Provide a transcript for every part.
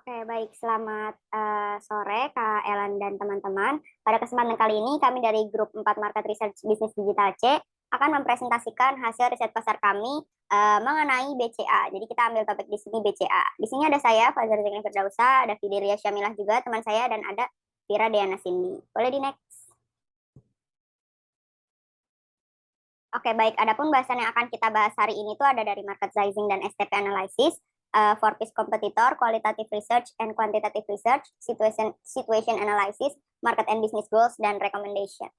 Oke, baik. Selamat sore, Kak Elan dan teman-teman. Pada kesempatan kali ini, kami dari Grup 4 Market Research Bisnis Digital C akan mempresentasikan hasil riset pasar kami mengenai BCA. Jadi kita ambil topik di sini BCA. Di sini ada saya, Fajar Zikri Firdausa, ada Fidelia Syamilah juga, teman saya, dan ada Vira Deana Cindy. Boleh di next? Oke, baik. Adapun bahasan yang akan kita bahas hari ini itu ada dari market sizing dan STP analysis, for piece competitor, qualitative research and quantitative research, situation analysis, market and business goals, dan recommendation.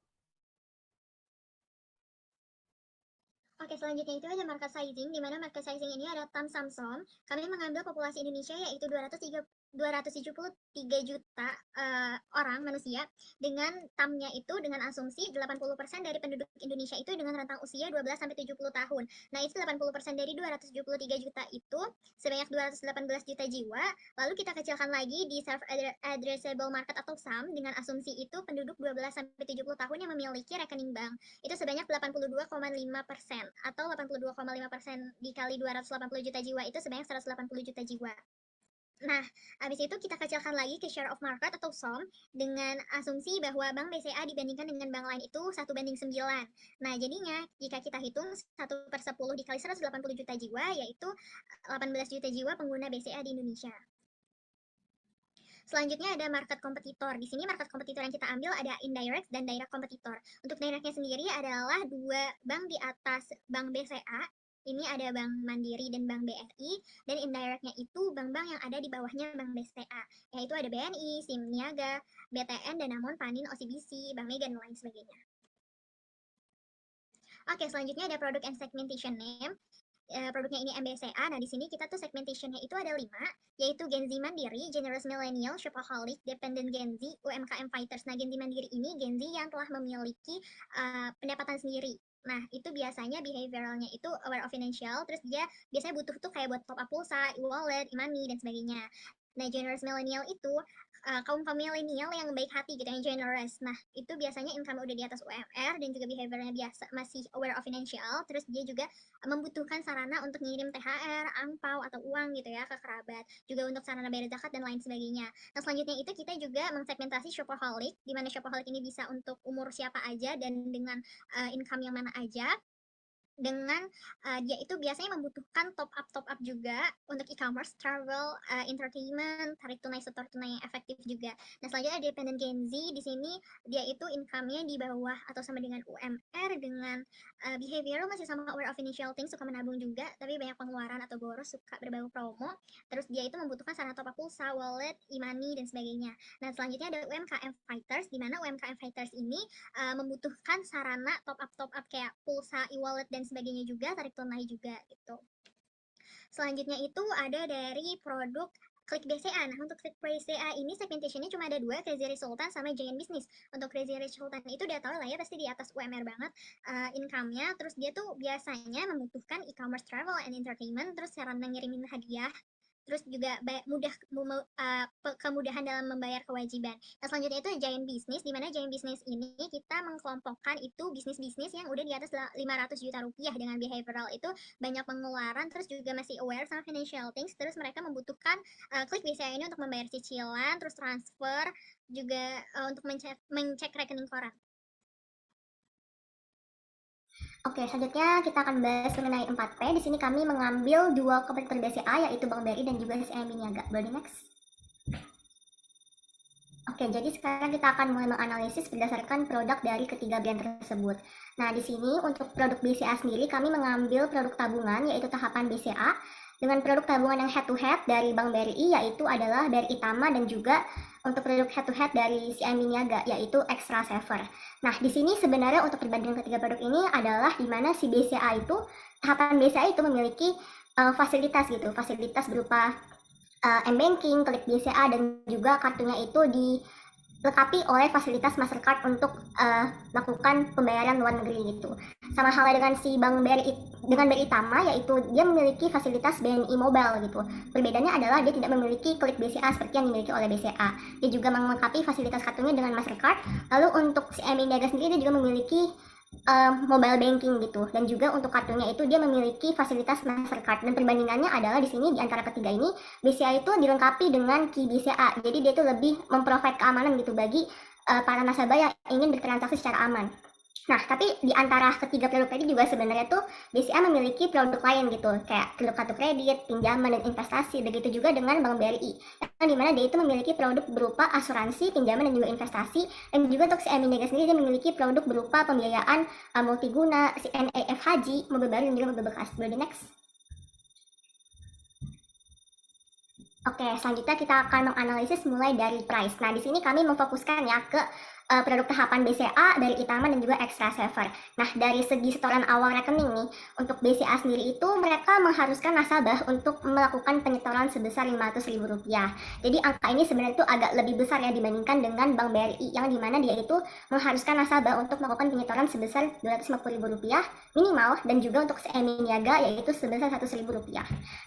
Oke, selanjutnya itu ada market sizing, di mana market sizing ini ada TAM Samsung. Kami mengambil populasi Indonesia yaitu 273 juta orang manusia, dengan TAM-nya itu dengan asumsi 80% dari penduduk Indonesia itu dengan rentang usia 12-70 tahun. Nah, itu 80% dari 273 juta itu sebanyak 218 juta jiwa. Lalu kita kecilkan lagi di serve addressable market atau SAM dengan asumsi itu penduduk 12-70 tahun yang memiliki rekening bank itu sebanyak 82,5%, atau 82,5% dikali 280 juta jiwa itu sebanyak 180 juta jiwa. Nah, habis itu kita kecilkan lagi ke share of market atau SOM dengan asumsi bahwa bank BCA dibandingkan dengan bank lain itu 1:9. Nah, jadinya jika kita hitung 1/10 dikali 180 juta jiwa, yaitu 18 juta jiwa pengguna BCA di Indonesia. Selanjutnya ada market kompetitor. Di sini market kompetitor yang kita ambil ada indirect dan direct kompetitor. Untuk directnya sendiri adalah dua bank di atas bank BCA. Ini ada Bank Mandiri dan Bank BRI, dan indirectnya itu bank-bank yang ada di bawahnya Bank BCA, yaitu ada BNI, SIM Niaga, BTN, Danamon, Panin, OCBC, Bank Mega, dan lain sebagainya. Oke, selanjutnya ada product and segmentation name. Produknya ini MBCA. Nah, di sini kita tuh segmentationnya itu ada 5, yaitu Gen Z Mandiri, Generous Millennial, Shopaholic, Dependent Gen Z, UMKM Fighters. Nah, Gen Z Mandiri ini Gen Z yang telah memiliki pendapatan sendiri. Nah, itu biasanya behavioralnya itu aware of financial, terus dia biasanya butuh tuh kayak buat top up pulsa, e-wallet, e-money, dan sebagainya. Nah, generous millennial itu kaum milenial yang baik hati gitu, yang generous. Nah, itu biasanya income udah di atas UMR dan juga behaviornya biasa, masih aware of financial, terus dia juga membutuhkan sarana untuk ngirim THR, angpau, atau uang gitu ya ke kerabat, juga untuk sarana bayar zakat dan lain sebagainya. Nah, selanjutnya itu kita juga mengsegmentasi shopaholic, di mana shopaholic ini bisa untuk umur siapa aja dan dengan income yang mana aja, dengan dia itu biasanya membutuhkan top up juga untuk e-commerce, travel, entertainment, tarik tunai, setor tunai yang efektif juga. Nah, selanjutnya dependent Gen Z, di sini dia itu income-nya di bawah atau sama dengan UMR, dengan behavior masih sama aware of financial things, suka menabung juga, tapi banyak pengeluaran atau boros, suka berbau promo. Terus dia itu membutuhkan sarana top up pulsa, wallet, e-money, dan sebagainya. Nah, selanjutnya ada UMKM Fighters, di mana UMKM Fighters ini membutuhkan sarana top up kayak pulsa, e-wallet, dan sebagainya juga, tarik tunai juga gitu. Selanjutnya itu ada dari produk Klik BCA. Nah, untuk Klik BCA ini segmentationnya cuma ada 2, Crazy Rich Sultan sama Giant Business. Untuk Crazy Rich Sultan itu udah tau lah ya, pasti di atas UMR banget income-nya. Terus dia tuh biasanya membutuhkan e-commerce, travel, and entertainment, terus sarana ngirimin hadiah, terus juga mudah kemudahan dalam membayar kewajiban. Nah, selanjutnya itu giant business, di mana giant business ini kita mengkelompokkan itu bisnis-bisnis yang udah di atas 500 juta rupiah dengan behavioral itu banyak pengeluaran, terus juga masih aware sama financial things, terus mereka membutuhkan Klik BCA ini untuk membayar cicilan, terus transfer, juga untuk mencek rekening koran. Oke, selanjutnya kita akan bahas mengenai 4P. Di sini kami mengambil dua kompetitor BCA, yaitu Bank BRI dan juga SMB Niaga. Boleh next? Oke, jadi sekarang kita akan mulai menganalisis berdasarkan produk dari ketiga brand tersebut. Nah, di sini untuk produk BCA sendiri kami mengambil produk tabungan, yaitu tahapan BCA, dengan produk tabungan yang head-to-head dari Bank BRI, yaitu adalah BRI Tama, dan juga untuk produk head-to-head dari CIMB Niaga, yaitu Extra Saver. Nah, di sini sebenarnya untuk perbandingan ketiga produk ini adalah di mana si BCA itu, tahapan BCA itu memiliki fasilitas gitu, fasilitas berupa M-Banking, Klik BCA, dan juga kartunya itu dilengkapi oleh fasilitas Mastercard untuk melakukan pembayaran luar negeri gitu. Sama halnya dengan si Bank BRI, dengan BRI Tama, yaitu dia memiliki fasilitas BNI Mobile gitu. Perbedaannya adalah dia tidak memiliki Klik BCA seperti yang dimiliki oleh BCA. Dia juga melengkapi fasilitas kartunya dengan Mastercard. Lalu untuk si MI Niaga sendiri dia juga memiliki mobile banking gitu, dan juga untuk kartunya itu dia memiliki fasilitas Mastercard, dan perbandingannya adalah di sini di antara ketiga ini BCA itu dilengkapi dengan Key BCA, jadi dia itu lebih memprovide keamanan gitu bagi para nasabah yang ingin bertransaksi secara aman. Nah, tapi di antara ketiga produk tadi juga sebenarnya tuh BCA memiliki produk lain gitu, kayak produk kartu kredit, pinjaman, dan investasi. Begitu juga dengan Bank BRI, yang dimana dia itu memiliki produk berupa asuransi, pinjaman, dan juga investasi. Dan juga untuk si Niaga sendiri dia memiliki produk berupa pembiayaan multiguna, CNAF haji, mobil baru, dan juga mobil bekas. Boleh di next? Oke, selanjutnya kita akan menganalisis mulai dari price. Nah, di sini kami memfokuskan ya ke produk tahapan BCA dari Itaman dan juga Extra Saver. Nah, dari segi setoran awal rekening nih, untuk BCA sendiri itu mereka mengharuskan nasabah untuk melakukan penyetoran sebesar Rp500.000. Jadi angka ini sebenarnya itu agak lebih besar ya dibandingkan dengan Bank BRI, yang dimana dia itu mengharuskan nasabah untuk melakukan penyetoran sebesar Rp250.000 minimal, dan juga untuk CMI Niaga yaitu sebesar Rp100.000.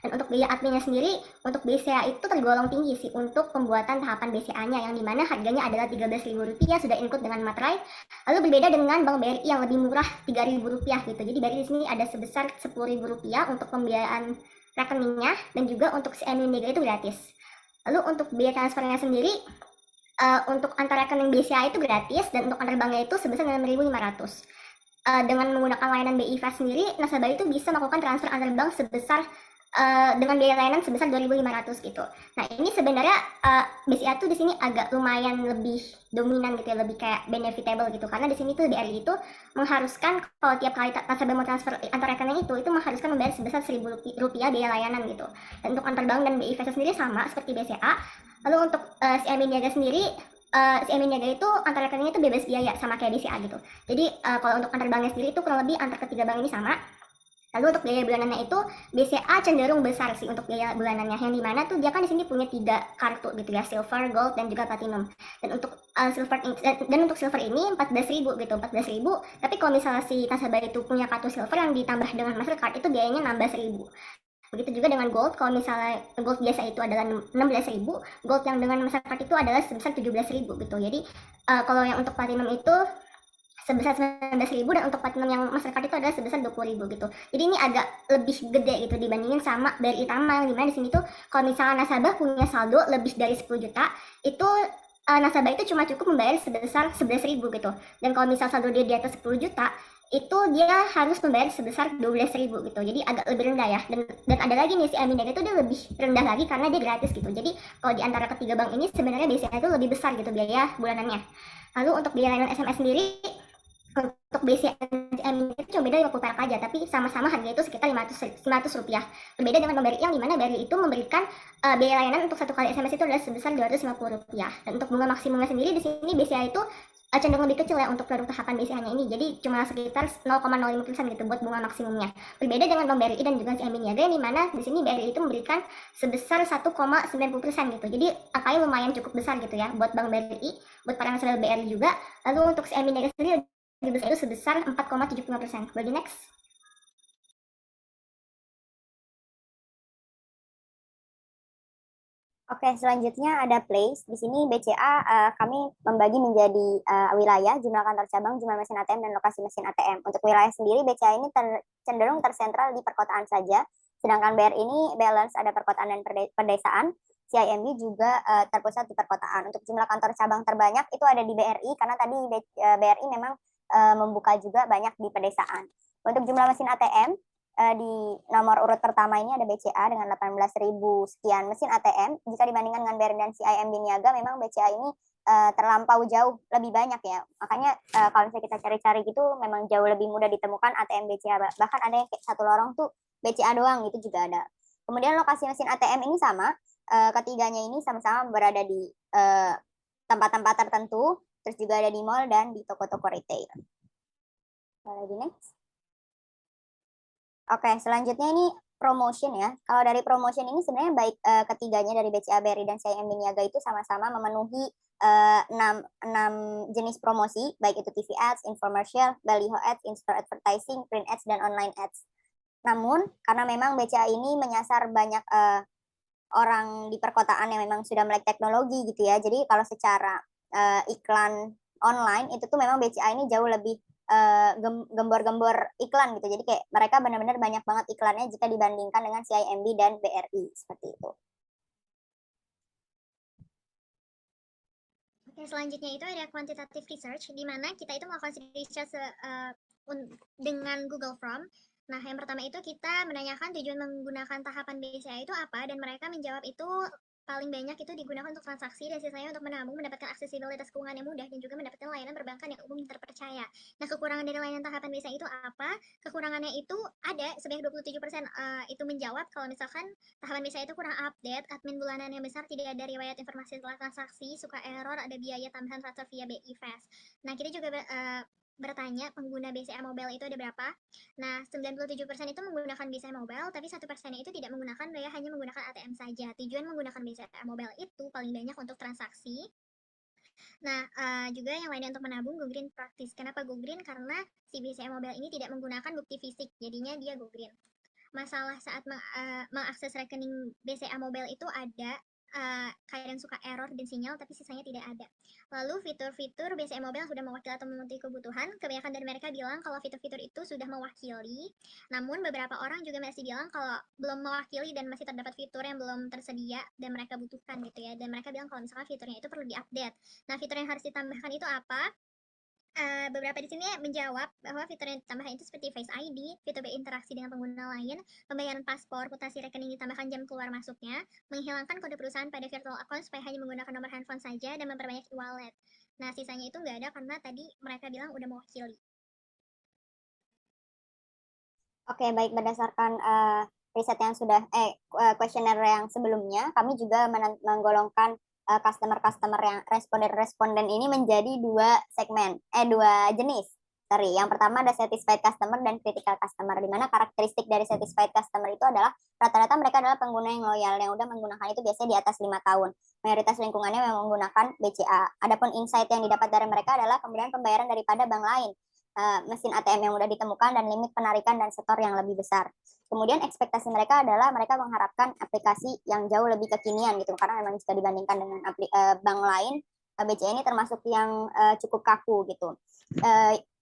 Dan untuk biaya adminnya sendiri, untuk BCA itu tergolong tinggi sih untuk pembuatan tahapan BCA-nya, yang dimana harganya adalah Rp13.000 sudah include dengan materai. Lalu berbeda dengan Bank BRI yang lebih murah Rp3.000 gitu. Jadi BRI di sini ada sebesar Rp10.000 untuk pembiayaan rekeningnya, dan juga untuk CMI Niaga itu gratis. Lalu untuk biaya transfernya sendiri, untuk antar rekening BCA itu gratis, dan untuk antar banknya itu sebesar Rp6.500. Dengan menggunakan layanan BI Fast sendiri, nasabah itu bisa melakukan transfer antar bank sebesar dengan biaya layanan sebesar 2.500 gitu. Nah, ini sebenarnya BCA tuh di sini agak lumayan lebih dominan gitu ya, lebih kayak benefitable gitu, karena di sini tuh BRI itu mengharuskan kalau tiap kali nasabah mau transfer antar rekening itu mengharuskan membayar sebesar Rp1.000 biaya layanan gitu. Dan untuk antar bank dan BI Fast sendiri sama seperti BCA. Lalu untuk CMI Niaga sendiri, CMI Niaga itu antar rekeningnya itu bebas biaya sama kayak BCA gitu. Jadi kalau untuk antar banknya sendiri itu kurang lebih antar ketiga bank ini sama. Lalu untuk biaya bulanannya itu BCA cenderung besar sih untuk biaya bulanannya, yang dimana tuh dia kan di sini punya 3 kartu gitu ya, silver, gold, dan juga platinum. Dan untuk silver ini 14.000 gitu, 14.000. Tapi kalau misalnya si nasabah itu punya kartu silver yang ditambah dengan Mastercard itu biayanya nambah 1.000. Begitu juga dengan gold, kalau misalnya gold biasa itu adalah 16.000, gold yang dengan Mastercard itu adalah sebesar 17.000 gitu. Jadi kalau yang untuk platinum itu sebesar 19.000, dan untuk platinum yang Mastercard itu adalah sebesar 20.000 gitu. Jadi ini agak lebih gede gitu dibandingin sama BRI Tama, yang dimana di sini tuh kalau misalnya nasabah punya saldo lebih dari 10 juta, itu nasabah itu cuma cukup membayar sebesar 11.000 gitu. Dan kalau misal saldo dia di atas 10 juta, itu dia harus membayar sebesar 12.000 gitu. Jadi agak lebih rendah ya. Dan ada lagi nih si Aminega itu dia lebih rendah lagi karena dia gratis gitu. Jadi kalau di antara ketiga bank ini sebenarnya biasanya itu lebih besar gitu biaya bulanannya. Lalu untuk biaya layanan SMS sendiri, untuk BCM itu cuma beda 50 perak aja, tapi sama-sama harga itu sekitar Rp500. Berbeda dengan Bank BRI, yang dimana BRI itu memberikan biaya layanan untuk satu kali SMS itu adalah sebesar Rp250. Dan untuk bunga maksimumnya sendiri di sini BCA itu cenderung lebih kecil ya untuk produk tahapan BCA-nya ini, jadi cuma sekitar 0,05% gitu buat bunga maksimumnya. Berbeda dengan Bank BRI dan juga CMB Niaga, yang dimana di sini BRI itu memberikan sebesar 1,90% gitu. Jadi angkanya lumayan cukup besar gitu ya buat Bank BRI, buat para nasabah BRI juga. Lalu untuk CMB Niaga sendiri itu sebesar 4,75%. Boleh next? Oke, selanjutnya ada place. Di sini BCA kami membagi menjadi wilayah, jumlah kantor cabang, jumlah mesin ATM, dan lokasi mesin ATM. Untuk wilayah sendiri, BCA ini cenderung tersentral di perkotaan saja, sedangkan BRI ini balance ada perkotaan dan pedesaan. CIMB juga terpusat di perkotaan. Untuk jumlah kantor cabang terbanyak itu ada di BRI, karena tadi BRI memang membuka juga banyak di pedesaan. Untuk jumlah mesin ATM, di nomor urut pertama ini ada BCA dengan 18.000 sekian mesin ATM. Jika dibandingkan dengan BRI dan CIMB Niaga, memang BCA ini terlampau jauh lebih banyak ya. Makanya kalau misalnya kita cari-cari gitu, memang jauh lebih mudah ditemukan ATM BCA. Bahkan ada yang kayak satu lorong tuh BCA doang gitu juga ada. Kemudian lokasi mesin ATM ini sama, ketiganya ini sama-sama berada di tempat-tempat tertentu, terus juga ada di mall dan di toko-toko retail. Lagi next. Oke, selanjutnya ini promotion ya. Kalau dari promotion ini sebenarnya baik ketiganya dari BCA, BRI, dan CIMB Niaga itu sama-sama memenuhi 6 jenis promosi, baik itu TV ads, infomercial, baliho ads, in-store advertising, print ads, dan online ads. Namun, karena memang BCA ini menyasar banyak orang di perkotaan yang memang sudah melek teknologi gitu ya. Jadi kalau secara iklan online itu tuh memang BCA ini jauh lebih gembor-gembor iklan gitu. Jadi kayak mereka benar-benar banyak banget iklannya jika dibandingkan dengan CIMB dan BRI seperti itu. Oke, selanjutnya itu ada quantitative research, di mana kita itu melakukan research dengan Google Form. Nah, yang pertama itu kita menanyakan tujuan menggunakan tahapan BCA itu apa, dan mereka menjawab itu paling banyak itu digunakan untuk transaksi, dan sisanya untuk menabung, mendapatkan aksesibilitas keuangan yang mudah, dan juga mendapatkan layanan perbankan yang umum terpercaya. Nah, kekurangan dari layanan tahapan BCA itu apa? Kekurangannya itu ada sebanyak 27% itu menjawab kalau misalkan tahapan BCA itu kurang update, admin bulanan yang besar, tidak ada riwayat informasi setelah transaksi, suka error, ada biaya tambahan transfer via BI Fast. Nah, kita juga bertanya pengguna BCA Mobile itu ada berapa. Nah, 97% itu menggunakan BCA Mobile, tapi 1%-nya itu tidak menggunakan, dia hanya menggunakan ATM saja. Tujuan menggunakan BCA Mobile itu paling banyak untuk transaksi. Nah, juga yang lainnya untuk menabung, Go Green praktis. Kenapa Go Green? Karena si BCA Mobile ini tidak menggunakan bukti fisik, jadinya dia Go Green. Masalah saat mengakses rekening BCA Mobile itu ada kadang suka error dan sinyal, tapi sisanya tidak ada. Lalu fitur-fitur BCA Mobile sudah mewakili atau memenuhi kebutuhan. Kebanyakan dari mereka bilang kalau fitur-fitur itu sudah mewakili. Namun beberapa orang juga masih bilang kalau belum mewakili dan masih terdapat fitur yang belum tersedia dan mereka butuhkan gitu ya. Dan mereka bilang kalau misalkan fiturnya itu perlu diupdate. Nah, fitur yang harus ditambahkan itu apa? Beberapa di sini menjawab bahwa fitur yang ditambahkan itu seperti Face ID, fitur berinteraksi dengan pengguna lain, pembayaran paspor, mutasi rekening ditambahkan jam keluar masuknya, menghilangkan kode perusahaan pada virtual account supaya hanya menggunakan nomor handphone saja, dan memperbanyak e-wallet. Nah, sisanya itu nggak ada karena tadi mereka bilang udah mewakili. Oke, baik, berdasarkan riset yang sudah kuesioner yang sebelumnya, kami juga menggolongkan customer-customer yang responden-responden ini menjadi dua jenis. Sorry, yang pertama ada satisfied customer dan critical customer, di mana karakteristik dari satisfied customer itu adalah rata-rata mereka adalah pengguna yang loyal, yang udah menggunakan itu biasanya di atas 5 tahun. Mayoritas lingkungannya memang menggunakan BCA. Adapun insight yang didapat dari mereka adalah kemudian pembayaran daripada bank lain, mesin ATM yang mudah ditemukan, dan limit penarikan dan setor yang lebih besar. Kemudian ekspektasi mereka adalah mereka mengharapkan aplikasi yang jauh lebih kekinian gitu, karena memang jika dibandingkan dengan bank lain, BCA ini termasuk yang cukup kaku gitu.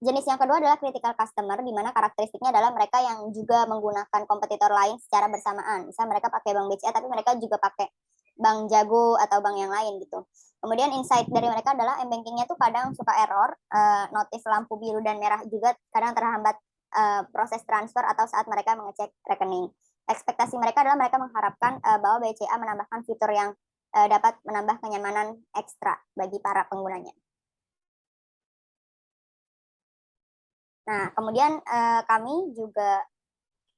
Jenis yang kedua adalah critical customer, di mana karakteristiknya adalah mereka yang juga menggunakan kompetitor lain secara bersamaan. Misal mereka pakai bank BCA, tapi mereka juga pakai bank Jago atau bank yang lain gitu. Kemudian insight dari mereka adalah m-bankingnya tuh kadang suka error, notif lampu biru dan merah juga kadang terhambat proses transfer atau saat mereka mengecek rekening. Ekspektasi mereka adalah mereka mengharapkan bahwa BCA menambahkan fitur yang dapat menambah kenyamanan ekstra bagi para penggunanya. Nah, kemudian kami juga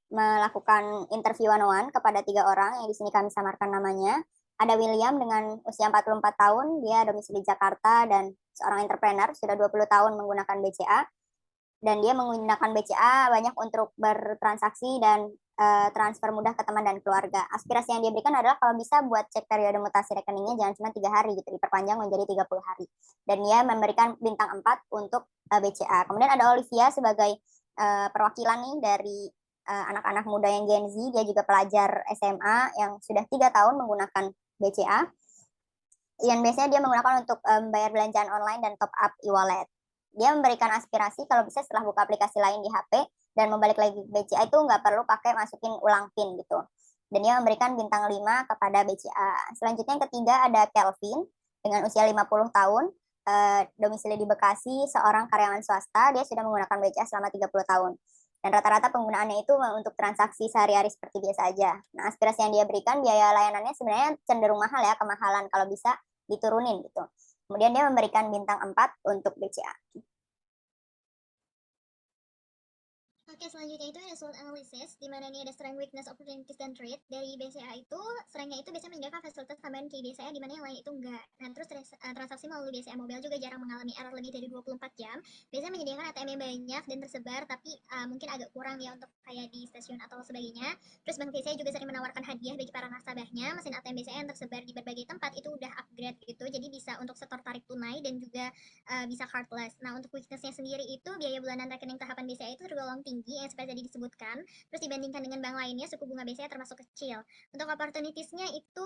melakukan interview one-on-one kepada 3 orang yang di sini kami samarkan namanya. Ada William dengan usia 44 tahun, dia domisili Jakarta dan seorang entrepreneur, sudah 20 tahun menggunakan BCA. Dan dia menggunakan BCA banyak untuk bertransaksi dan transfer mudah ke teman dan keluarga. Aspirasi yang dia berikan adalah kalau bisa buat cek periode mutasi rekeningnya jangan cuma 3 hari gitu, diperpanjang menjadi 30 hari. Dan dia memberikan bintang 4 untuk BCA. Kemudian ada Olivia sebagai perwakilan nih dari anak-anak muda yang Gen Z. Dia juga pelajar SMA yang sudah 3 tahun menggunakan BCA. Yang biasanya dia menggunakan untuk bayar belanjaan online dan top up e-wallet. Dia memberikan aspirasi kalau bisa setelah buka aplikasi lain di HP dan membalik lagi ke BCA itu nggak perlu pakai masukin ulang PIN gitu. Dan dia memberikan bintang 5 kepada BCA. Selanjutnya yang ketiga ada Kelvin dengan usia 50 tahun, domisili di Bekasi, seorang karyawan swasta. Dia sudah menggunakan BCA selama 30 tahun. Dan rata-rata penggunaannya itu untuk transaksi sehari-hari seperti biasa aja. Nah, aspirasi yang dia berikan, biaya layanannya sebenarnya cenderung mahal ya, kemahalan kalau bisa diturunin gitu. Kemudian dia memberikan bintang 4 untuk BCA. Oke, selanjutnya itu ada SWOT analysis, di mana ini ada strength, weakness, opportunities, dan threat. Dari BCA itu, strength-nya itu biasanya menyediakan fasilitas tambahan ke BCA, di mana yang lain itu enggak. Nah, terus transaksi melalui BCA Mobile juga jarang mengalami error lebih dari 24 jam. Biasanya menyediakan ATM yang banyak dan tersebar, tapi mungkin agak kurang ya untuk kayak di stasiun atau sebagainya. Terus Bank BCA juga sering menawarkan hadiah bagi para nasabahnya. Mesin ATM BCA yang tersebar di berbagai tempat itu udah upgrade gitu, jadi bisa untuk setor tarik tunai dan juga bisa cardless. Nah, untuk weakness-nya sendiri itu biaya bulanan rekening tahapan BCA itu tergolong tinggi, tinggi yang seperti tadi disebutkan. Terus dibandingkan dengan bank lainnya, suku bunga BCA termasuk kecil. Untuk opportunitiesnya itu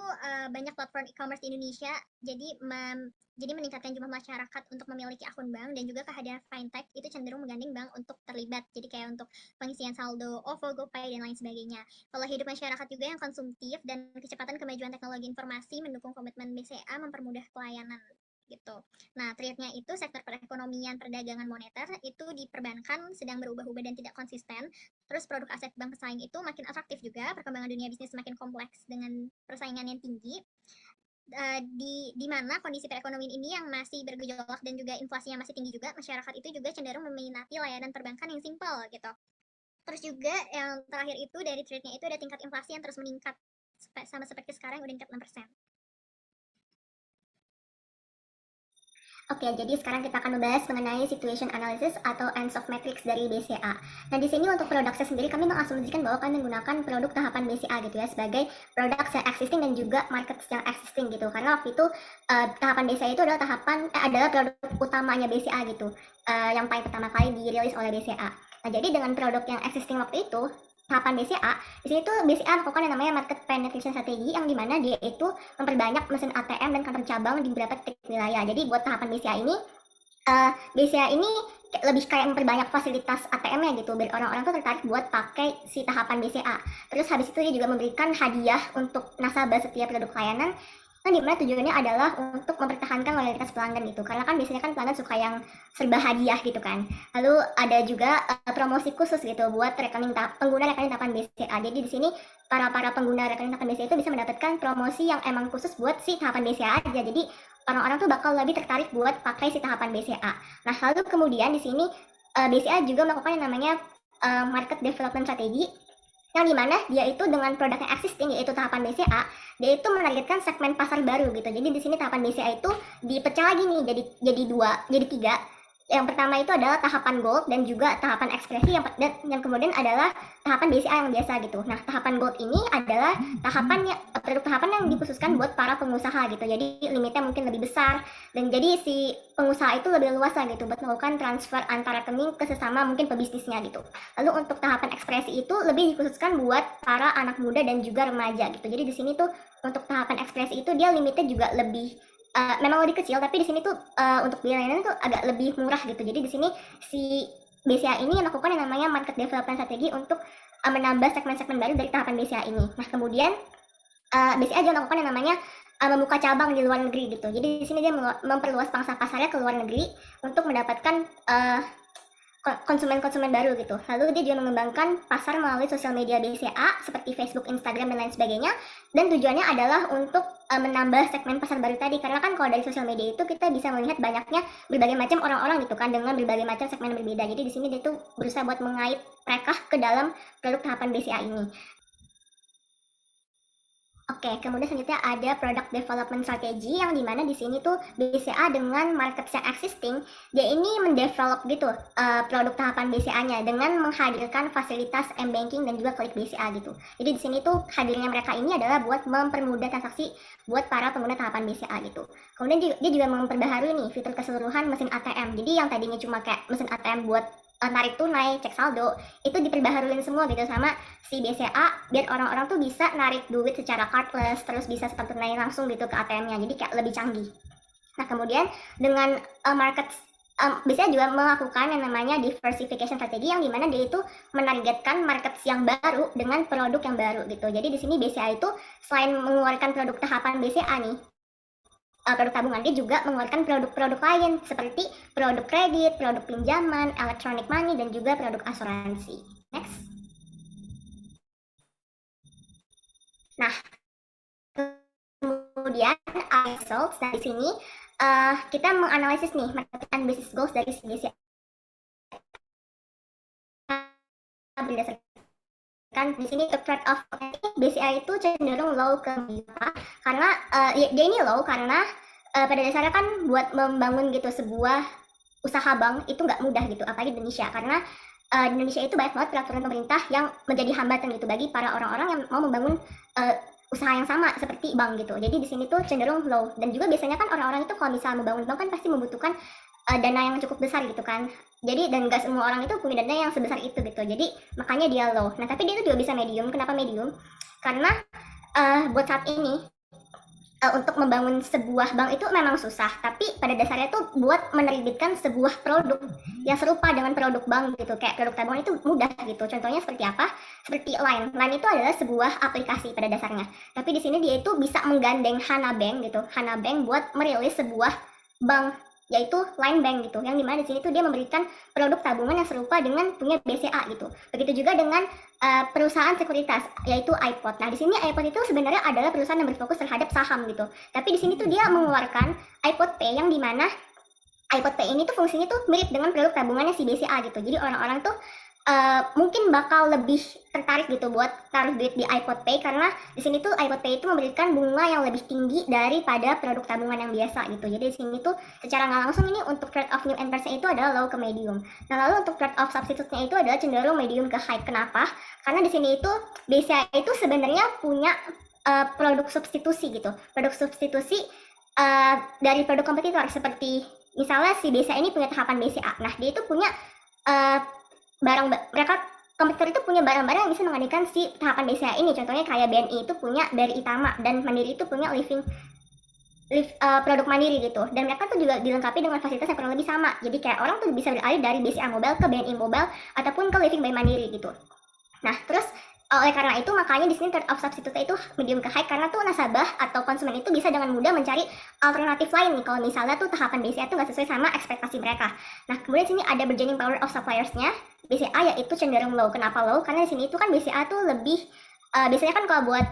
banyak platform e-commerce di Indonesia, jadi meningkatkan jumlah masyarakat untuk memiliki akun bank dan juga kehadiran fintech itu cenderung menggandeng bank untuk terlibat. Jadi kayak untuk pengisian saldo, OVO, GoPay, dan lain sebagainya. Pola hidup masyarakat juga yang konsumtif dan kecepatan kemajuan teknologi informasi mendukung komitmen BCA mempermudah pelayanan gitu. Nah, trade-nya itu sektor perekonomian, perdagangan moneter itu di perbankan sedang berubah-ubah dan tidak konsisten. Terus produk aset bank pesaing itu makin atraktif juga, perkembangan dunia bisnis semakin kompleks dengan persaingan yang tinggi. Di mana kondisi perekonomian ini yang masih bergejolak dan juga inflasinya masih tinggi juga, masyarakat itu juga cenderung meminati layanan perbankan yang simpel gitu. Terus juga yang terakhir itu dari trade-nya itu ada tingkat inflasi yang terus meningkat, sama seperti sekarang udah meningkat 6%. Oke, jadi sekarang kita akan membahas mengenai situation analysis atau ends of metrics dari BCA. Nah, di sini untuk produknya sendiri kami mengasumsikan bahwa kami menggunakan produk tahapan BCA gitu ya sebagai produk yang existing dan juga market yang existing gitu. Karena waktu itu tahapan BCA itu adalah adalah produk utamanya BCA gitu. Yang paling pertama kali dirilis oleh BCA. Nah, jadi dengan produk yang existing waktu itu tahapan BCA, di sini tuh BCA melakukan yang namanya market penetration strategy yang dimana dia itu memperbanyak mesin ATM dan kantor cabang di beberapa titik wilayah. Jadi buat tahapan BCA ini lebih kayak memperbanyak fasilitas ATM-nya gitu, biar orang-orang tuh tertarik buat pakai si tahapan BCA. Terus habis itu dia juga memberikan hadiah untuk nasabah setiap produk layanan, kan dimana tujuannya adalah untuk mempertahankan loyalitas pelanggan gitu, karena kan biasanya kan pelanggan suka yang serba hadiah gitu kan. Lalu ada juga promosi khusus gitu buat pengguna rekening tahapan BCA. Jadi di sini para pengguna rekening tahapan BCA itu bisa mendapatkan promosi yang emang khusus buat si tahapan BCA aja. Jadi orang-orang tuh bakal lebih tertarik buat pakai si tahapan BCA. Nah, lalu kemudian di sini BCA juga melakukan yang namanya market development strategy, yang dimana dia itu dengan produk yang existing yaitu tahapan BCA, dia itu menargetkan segmen pasar baru gitu. Jadi di sini tahapan BCA itu dipecah lagi nih jadi tiga. Yang pertama itu adalah tahapan gold dan juga tahapan ekspresi yang kemudian adalah tahapan BCA yang biasa gitu. Nah, tahapan gold ini adalah produk tahapan yang dikhususkan buat para pengusaha gitu. Jadi limitnya mungkin lebih besar dan jadi si pengusaha itu lebih luas lah gitu buat melakukan transfer antar rekening ke sesama mungkin pebisnisnya gitu. Lalu untuk tahapan ekspresi itu lebih dikhususkan buat para anak muda dan juga remaja gitu. Jadi di sini tuh untuk tahapan ekspresi itu dia limitnya juga lebih memang lebih kecil, tapi di sini tuh untuk biaya layanan tuh agak lebih murah gitu. Jadi di sini si BCA ini melakukan yang namanya market development strategi untuk menambah segmen-segmen baru dari tahapan BCA ini. Nah, kemudian BCA juga melakukan yang namanya membuka cabang di luar negeri gitu. Jadi di sini dia memperluas pangsa pasarnya ke luar negeri untuk mendapatkan konsumen-konsumen baru gitu. Lalu dia juga mengembangkan pasar melalui sosial media BCA seperti Facebook, Instagram, dan lain sebagainya. Dan tujuannya adalah untuk menambah segmen pasar baru tadi. Karena kan kalau dari sosial media itu kita bisa melihat banyaknya berbagai macam orang-orang gitu kan dengan berbagai macam segmen berbeda. Jadi di sini dia tuh berusaha buat mengait mereka ke dalam produk tahapan BCA ini. Oke, kemudian selanjutnya ada product development strategy yang dimana di sini tuh BCA dengan market yang existing, dia ini mendevelop gitu produk tahapan BCA-nya dengan menghadirkan fasilitas m-banking dan juga klik BCA gitu. Jadi di sini tuh hadirnya mereka ini adalah buat mempermudah transaksi buat para pengguna tahapan BCA gitu. Kemudian dia juga memperbaharui nih fitur keseluruhan mesin ATM. Jadi yang tadinya cuma kayak mesin ATM buat narik tunai, cek saldo, itu diperbaharuin semua gitu sama si BCA biar orang-orang tuh bisa narik duit secara cardless, terus bisa seperti tunai langsung gitu ke ATM-nya, jadi kayak lebih canggih. Nah, kemudian dengan BCA juga melakukan yang namanya diversification strategi yang dimana dia itu menargetkan market yang baru dengan produk yang baru gitu. Jadi di sini BCA itu selain mengeluarkan produk tahapan BCA nih, produk tabungan, dia juga mengeluarkan produk-produk lain seperti produk kredit, produk pinjaman, electronic money, dan juga produk asuransi. Next. Nah, kemudian results dari sini kita menganalisis nih market and business goals dari BCA berdasarkan di sini trade off BCA itu cenderung low ke karena dia ini low karena pada dasarnya kan buat membangun gitu sebuah usaha bank itu nggak mudah gitu, apalagi di Indonesia, karena di Indonesia itu banyak banget peraturan pemerintah yang menjadi hambatan gitu bagi para orang-orang yang mau membangun usaha yang sama seperti bank gitu. Jadi di sini tuh cenderung low, dan juga biasanya kan orang-orang itu kalau misalnya membangun bank kan pasti membutuhkan dana yang cukup besar gitu kan, Jadi dan nggak semua orang itu punya dana yang sebesar itu gitu. Jadi makanya dia low. Nah tapi dia itu juga bisa medium. Kenapa medium? Karena buat saat ini untuk membangun sebuah bank itu memang susah, tapi pada dasarnya tuh buat menerbitkan sebuah produk yang serupa dengan produk bank gitu, kayak produk tabungan itu mudah gitu. Contohnya seperti apa? Seperti Line. Line itu adalah sebuah aplikasi pada dasarnya. Tapi di sini dia itu bisa menggandeng Hana Bank gitu. Hana Bank buat merilis sebuah bank yaitu Line Bank gitu. Yang dimana di sini tuh dia memberikan produk tabungan yang serupa dengan punya BCA gitu. Begitu juga dengan perusahaan sekuritas yaitu iPod. Nah, di sini iPod itu sebenarnya adalah perusahaan yang berfokus terhadap saham gitu. Tapi di sini tuh dia mengeluarkan iPod Pay yang dimana iPod Pay ini tuh fungsinya tuh mirip dengan produk tabungannya si BCA gitu. Jadi orang-orang tuh mungkin bakal lebih tertarik gitu buat taruh duit di iPod Pay karena di sini tuh iPod Pay itu memberikan bunga yang lebih tinggi daripada produk tabungan yang biasa gitu. Jadi di sini tuh secara nggak langsung ini untuk trade off new entrance itu adalah low ke medium. Nah lalu untuk trade off substitute-nya itu adalah cenderung medium ke high. Kenapa? Karena di sini itu BCA itu sebenarnya punya produk substitusi gitu. Produk substitusi dari produk kompetitor seperti misalnya si BCA ini punya tahapan BCA. Nah dia itu punya mereka kompetitor itu punya barang-barang yang bisa menggantikan si tahapan BCA ini. Contohnya kayak BNI itu punya BRI Tama dan Mandiri itu punya produk Mandiri gitu. Dan mereka tuh juga dilengkapi dengan fasilitas yang kurang lebih sama. Jadi kayak orang tuh bisa beralih dari BCA Mobile ke BNI Mobile ataupun ke Living by Mandiri gitu. Nah, terus oleh karena itu makanya di sini trade off substitute itu medium ke high karena tuh nasabah atau konsumen itu bisa dengan mudah mencari alternatif lain nih kalau misalnya tuh tahapan BCA itu nggak sesuai sama ekspektasi mereka. Nah, kemudian sini ada bargaining power of suppliers-nya. BCA yaitu cenderung low. Kenapa low? Karena di sini itu kan BCA tuh lebih biasanya kan kalau buat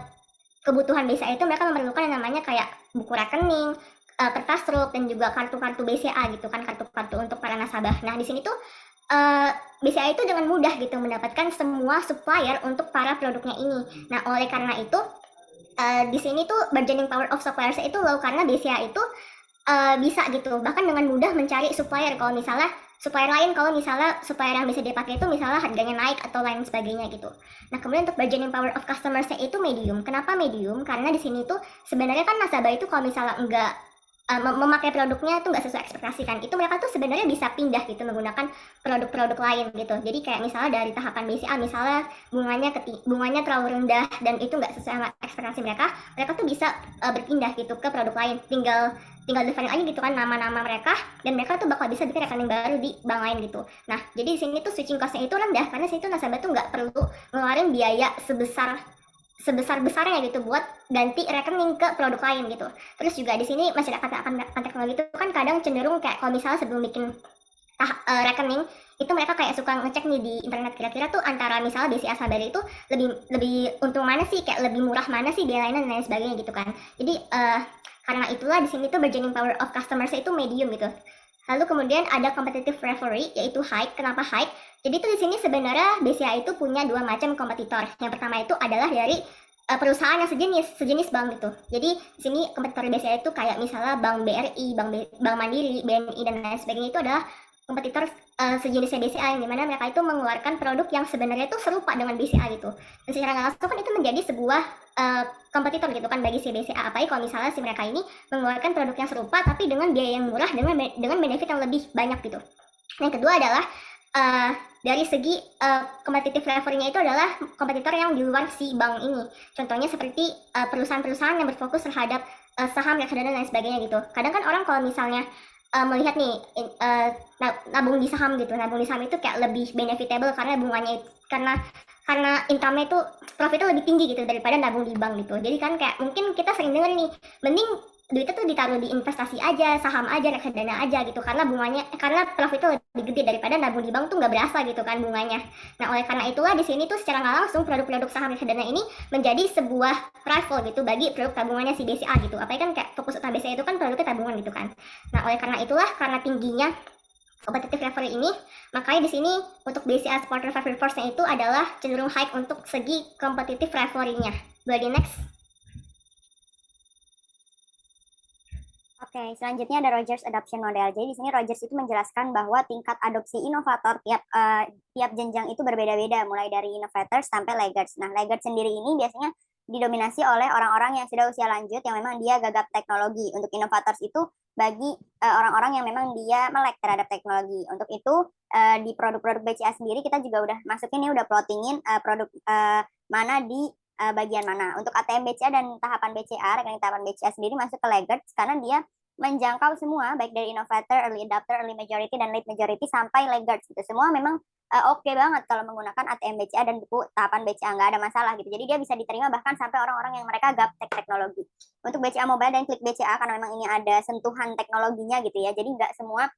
kebutuhan BCA itu mereka memerlukan yang namanya kayak buku rekening, kertas truk dan juga kartu-kartu BCA gitu kan, kartu-kartu untuk para nasabah. Nah, di sini tuh BCA itu dengan mudah gitu mendapatkan semua supplier untuk para produknya ini. Nah, oleh karena itu di sini tuh bargaining power of suppliers itu low karena BCA itu bisa gitu bahkan dengan mudah mencari supplier kalau misalnya supplier lain kalau misalnya supplier yang bisa dipakai itu misalnya harganya naik atau lain sebagainya gitu. Nah, kemudian untuk bargaining power of customers itu medium. Kenapa medium? Karena di sini tuh sebenarnya kan nasabah itu kalau misalnya enggak memakai produknya itu nggak sesuai ekspektasi kan, itu mereka tuh sebenarnya bisa pindah gitu menggunakan produk-produk lain gitu. Jadi kayak misalnya dari tahapan BCA misalnya bunganya terlalu rendah dan itu nggak sesuai sama ekspektasi mereka tuh bisa berpindah gitu ke produk lain, tinggal different aja gitu kan nama-nama mereka dan mereka tuh bakal bisa bikin rekening baru di bank lain gitu. Nah, jadi di sini tuh switching cost-nya itu rendah karena sini tuh nasabah tuh nggak perlu ngeluarin biaya sebesar-besarnya gitu buat ganti rekening ke produk lain gitu. Terus juga di sini masyarakat akan teknologi itu kan kadang cenderung kayak kalau misalnya sebelum bikin rekening itu mereka kayak suka ngecek nih di internet kira-kira tuh antara misalnya BCA sama BRI itu lebih untung mana sih, kayak lebih murah mana sih biaya lainnya dan lain sebagainya gitu kan. Jadi karena itulah di sini tuh bargaining power of customers itu medium gitu. Lalu kemudian ada competitive rivalry yaitu high. Kenapa high? Jadi tuh di sini sebenarnya BCA itu punya dua macam kompetitor. Yang pertama itu adalah dari perusahaan yang sejenis bank gitu. Jadi di sini kompetitor BCA itu kayak misalnya Bank BRI, Bank Mandiri, BNI dan lain sebagainya itu adalah kompetitor sejenisnya BCA yang dimana mereka itu mengeluarkan produk yang sebenarnya itu serupa dengan BCA gitu. Dan secara nggak langsung kan itu menjadi sebuah kompetitor gitu kan bagi si BCA. Apalagi kalau misalnya si mereka ini mengeluarkan produk yang serupa tapi dengan biaya yang murah dengan benefit yang lebih banyak gitu. Yang kedua adalah dari segi competitive rivalry-nya itu adalah kompetitor yang di luar si bank ini. Contohnya seperti perusahaan-perusahaan yang berfokus terhadap saham, reksadana dan lain sebagainya gitu. Kadang kan orang kalau misalnya melihat nih nabung di saham gitu, nabung di saham itu kayak lebih benefitable karena bunganya karena income-nya itu profitnya lebih tinggi gitu daripada nabung di bank gitu. Jadi kan kayak mungkin kita sering dengar nih, mending duitnya tuh ditaruh di investasi aja, saham aja, reksadana aja gitu karena profitnya lebih gede daripada nabung di bank tuh nggak berasa gitu kan bunganya. Nah, oleh karena itulah di sini tuh secara nggak langsung produk-produk saham reksadana ini menjadi sebuah rival gitu bagi produk tabungannya si BCA gitu. Apalagi kan kayak fokus utama BCA itu kan produknya tabungan gitu kan. Nah, oleh karena itulah karena tingginya competitive rivalry ini, makanya di sini untuk BCA supporter favorite force-nya itu adalah cenderung high untuk segi competitive rivalry-nya. Boleh di next. Oke, selanjutnya ada Rogers Adoption Model. Jadi di sini Rogers itu menjelaskan bahwa tingkat adopsi inovator tiap jenjang itu berbeda-beda, mulai dari innovators sampai laggards. Nah, laggards sendiri ini biasanya didominasi oleh orang-orang yang sudah usia lanjut yang memang dia gagap teknologi. Untuk inovators itu bagi orang-orang yang memang dia melek terhadap teknologi. Untuk itu di produk-produk BCA sendiri kita juga udah masukin nih, udah plottingin produk mana di bagian mana. Untuk ATM BCA dan tahapan BCA, rekening tahapan BCA sendiri masuk ke laggards karena dia menjangkau semua, baik dari innovator, early adopter, early majority, dan late majority sampai laggards gitu. Semua memang oke banget kalau menggunakan ATM BCA dan buku tahapan BCA, nggak ada masalah gitu. Jadi dia bisa diterima bahkan sampai orang-orang yang mereka gaptek teknologi. Untuk BCA Mobile dan Klik BCA karena memang ini ada sentuhan teknologinya gitu ya. Jadi nggak semua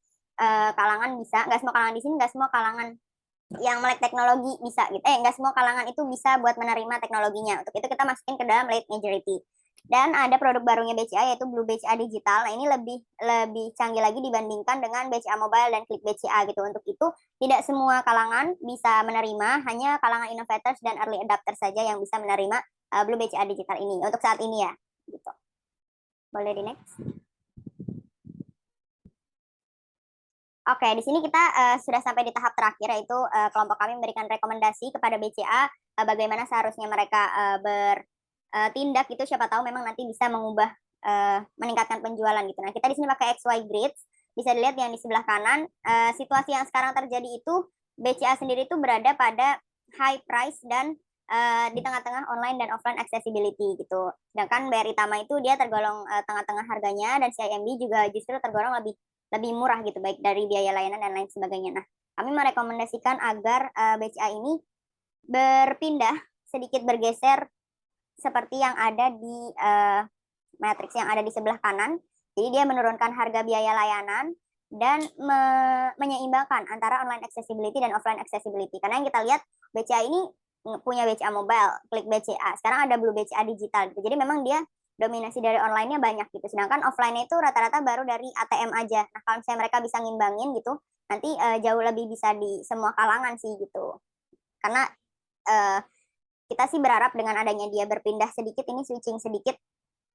kalangan bisa, nggak semua kalangan di sini, nggak semua kalangan yang melek teknologi bisa gitu. Nggak semua kalangan itu bisa buat menerima teknologinya. Untuk itu kita masukin ke dalam late majority. Dan ada produk barunya BCA yaitu Blue BCA Digital. Nah, ini lebih canggih lagi dibandingkan dengan BCA Mobile dan Klik BCA gitu. Untuk itu tidak semua kalangan bisa menerima, hanya kalangan innovators dan early adopter saja yang bisa menerima Blue BCA Digital ini untuk saat ini ya. Gitu. Boleh di next. Oke, di sini kita sudah sampai di tahap terakhir, yaitu kelompok kami memberikan rekomendasi kepada BCA bagaimana seharusnya mereka bertindak gitu. Siapa tahu memang nanti bisa mengubah, meningkatkan penjualan gitu. Nah, kita di sini pakai XY Grids. Bisa dilihat yang di sebelah kanan, situasi yang sekarang terjadi itu BCA sendiri itu berada pada high price dan di tengah-tengah online dan offline accessibility gitu. Sedangkan BRI Tama itu dia tergolong tengah-tengah harganya, dan CIMB juga justru tergolong lebih murah gitu, baik dari biaya layanan dan lain sebagainya. Nah, kami merekomendasikan agar BCA ini berpindah, sedikit bergeser seperti yang ada di matriks yang ada di sebelah kanan. Jadi dia menurunkan harga biaya layanan dan menyeimbangkan antara online accessibility dan offline accessibility. Karena yang kita lihat BCA ini punya BCA Mobile, Klik BCA. Sekarang ada Blue BCA Digital gitu. Jadi memang dia dominasi dari online-nya banyak gitu. Sedangkan offline-nya itu rata-rata baru dari ATM aja. Nah, kalau misalnya mereka bisa ngimbangin gitu, nanti jauh lebih bisa di semua kalangan sih gitu. Karena kita sih berharap dengan adanya dia berpindah sedikit, ini switching sedikit,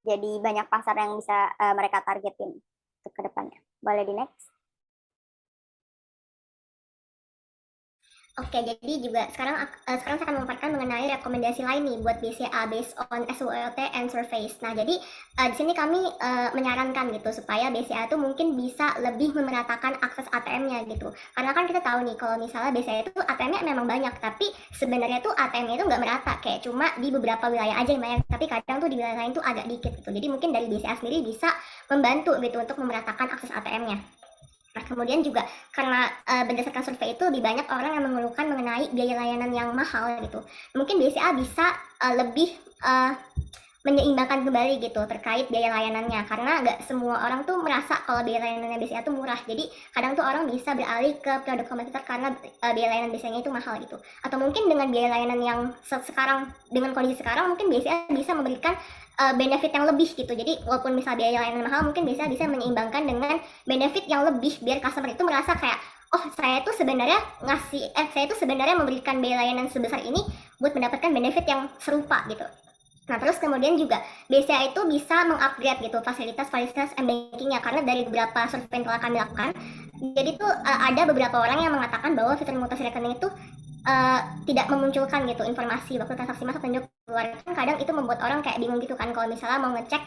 jadi banyak pasar yang bisa mereka targetin untuk ke depannya. Boleh di next. Oke, jadi juga sekarang saya akan memaparkan mengenai rekomendasi lain nih buat BCA based on SWOT and surveys. Nah, jadi di sini kami menyarankan gitu supaya BCA itu mungkin bisa lebih memeratakan akses ATM-nya gitu. Karena kan kita tahu nih kalau misalnya BCA itu ATM-nya memang banyak, tapi sebenarnya tuh ATM-nya itu nggak merata, kayak cuma di beberapa wilayah aja yang banyak, tapi kadang tuh di wilayah lain tuh agak dikit gitu. Jadi mungkin dari BCA sendiri bisa membantu gitu untuk memeratakan akses ATM-nya. Nah, kemudian juga karena berdasarkan survei itu lebih banyak orang yang mengeluhkan mengenai biaya layanan yang mahal gitu. Mungkin BCA bisa lebih menyeimbangkan kembali gitu terkait biaya layanannya, karena nggak semua orang tuh merasa kalau biaya layanannya BCA tuh murah. Jadi kadang tuh orang bisa beralih ke produk kompetitor karena biaya layanan BCA-nya itu mahal gitu. Atau mungkin dengan biaya layanan yang sekarang, dengan kondisi sekarang, mungkin BCA bisa memberikan benefit yang lebih gitu. Jadi walaupun misal biaya layanan mahal, mungkin bisa menyeimbangkan dengan benefit yang lebih biar customer itu merasa kayak, oh saya tuh sebenarnya memberikan biaya layanan sebesar ini buat mendapatkan benefit yang serupa gitu. Nah, terus kemudian juga BCA itu bisa mengupgrade gitu fasilitas m-bankingnya, karena dari beberapa survei yang telah kami lakukan, jadi tuh ada beberapa orang yang mengatakan bahwa fitur mutasi rekening itu tidak memunculkan gitu informasi waktu transaksi masuk dan keluar. Kan kadang itu membuat orang kayak bingung gitu kan kalau misalnya mau ngecek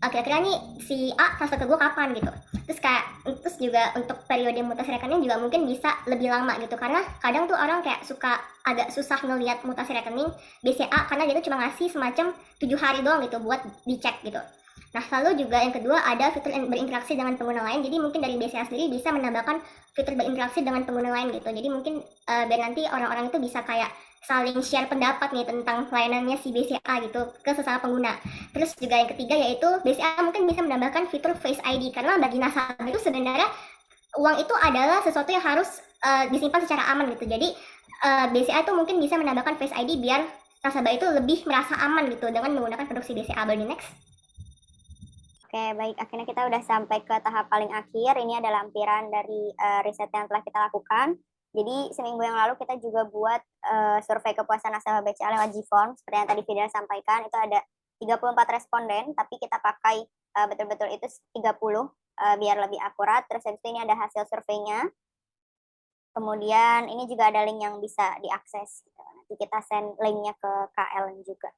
kira-kira nih si A transfer ke gue kapan gitu. Terus juga untuk periode mutasi rekening juga mungkin bisa lebih lama gitu, karena kadang tuh orang kayak suka agak susah ngelihat mutasi rekening BCA karena dia tuh cuma ngasih semacam 7 hari doang gitu buat dicek gitu. Nah, lalu juga yang kedua ada fitur berinteraksi dengan pengguna lain. Jadi mungkin dari BCA sendiri bisa menambahkan fitur berinteraksi dengan pengguna lain gitu. Jadi mungkin biar nanti orang-orang itu bisa kayak saling share pendapat nih tentang layanannya si BCA gitu ke sesama pengguna. Terus juga yang ketiga yaitu BCA mungkin bisa menambahkan fitur Face ID, karena bagi nasabah itu sebenarnya uang itu adalah sesuatu yang harus disimpan secara aman gitu. Jadi BCA itu mungkin bisa menambahkan Face ID biar nasabah itu lebih merasa aman gitu dengan menggunakan produksi BCA. Boleh next. Oke, baik. Akhirnya kita udah sampai ke tahap paling akhir. Ini adalah lampiran dari riset yang telah kita lakukan. Jadi seminggu yang lalu kita juga buat survei kepuasan nasabah BCA lewat G-Form. Seperti yang tadi Fidel sampaikan, itu ada 34 responden, tapi kita pakai betul-betul itu 30 biar lebih akurat. Terus habis itu ini ada hasil surveinya. Kemudian ini juga ada link yang bisa diakses. Nanti kita send linknya ke KL juga.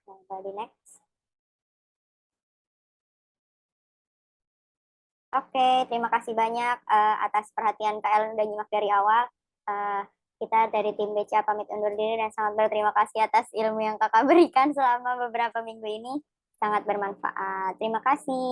Di next. Oke, terima kasih banyak atas perhatian Kak Ellen udah nyimak dari awal. Eh, kita dari tim BCA pamit undur diri dan sangat berterima kasih atas ilmu yang Kakak berikan selama beberapa minggu ini. Sangat bermanfaat. Terima kasih.